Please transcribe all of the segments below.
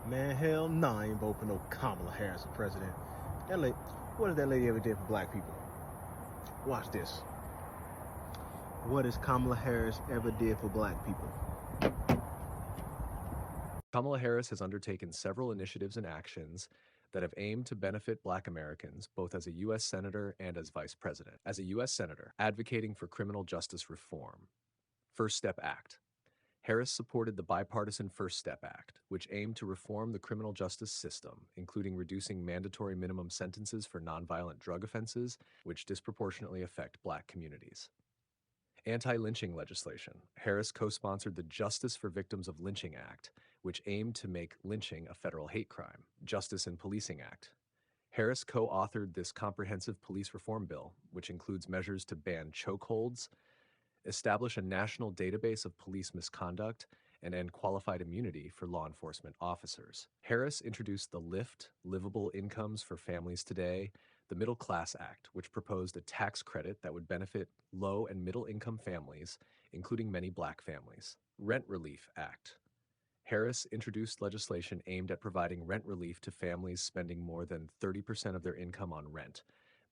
Man, hell no, I ain't vote for no Kamala Harris for president. That lady, what has that lady ever did for black people? Watch this. What has Kamala Harris ever did for black people? Kamala Harris has undertaken several initiatives and actions that have aimed to benefit Black Americans, both as a U.S. Senator and as Vice President. As a U.S. Senator, advocating for criminal justice reform. First Step Act. Harris supported the bipartisan First Step Act, which aimed to reform the criminal justice system, including reducing mandatory minimum sentences for nonviolent drug offenses, which disproportionately affect Black communities. Anti-lynching legislation. Harris co-sponsored the Justice for Victims of Lynching Act, which aimed to make lynching a federal hate crime. Justice in Policing Act. Harris co-authored this comprehensive police reform bill, which includes measures to ban chokeholds, establish a national database of police misconduct, and end qualified immunity for law enforcement officers. Harris introduced the LIFT, Livable Incomes for Families Today, the Middle Class Act, which proposed a tax credit that would benefit low and middle income families, including many Black families. Rent Relief Act. Harris introduced legislation aimed at providing rent relief to families spending more than 30% of their income on rent,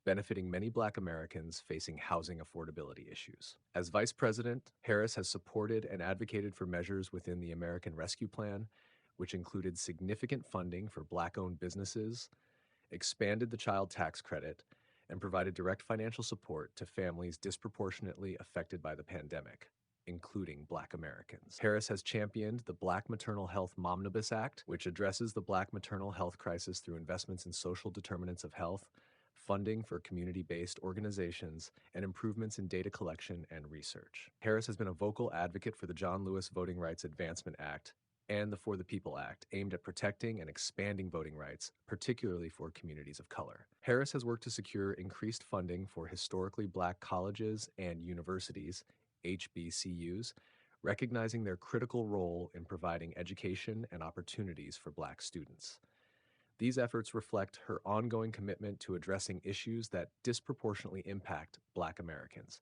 benefiting many Black Americans facing housing affordability issues. As Vice President, Harris has supported and advocated for measures within the American Rescue Plan, which included significant funding for Black-owned businesses, expanded the child tax credit, and provided direct financial support to families disproportionately affected by the pandemic, including Black Americans. Harris has championed the Black Maternal Health Momnibus Act, which addresses the Black maternal health crisis through investments in social determinants of health, funding for community-based organizations, and improvements in data collection and research. Harris has been a vocal advocate for the John Lewis Voting Rights Advancement Act and the For the People Act, aimed at protecting and expanding voting rights, particularly for communities of color. Harris has worked to secure increased funding for historically Black colleges and universities, HBCUs, recognizing their critical role in providing education and opportunities for Black students. These efforts reflect her ongoing commitment to addressing issues that disproportionately impact Black Americans.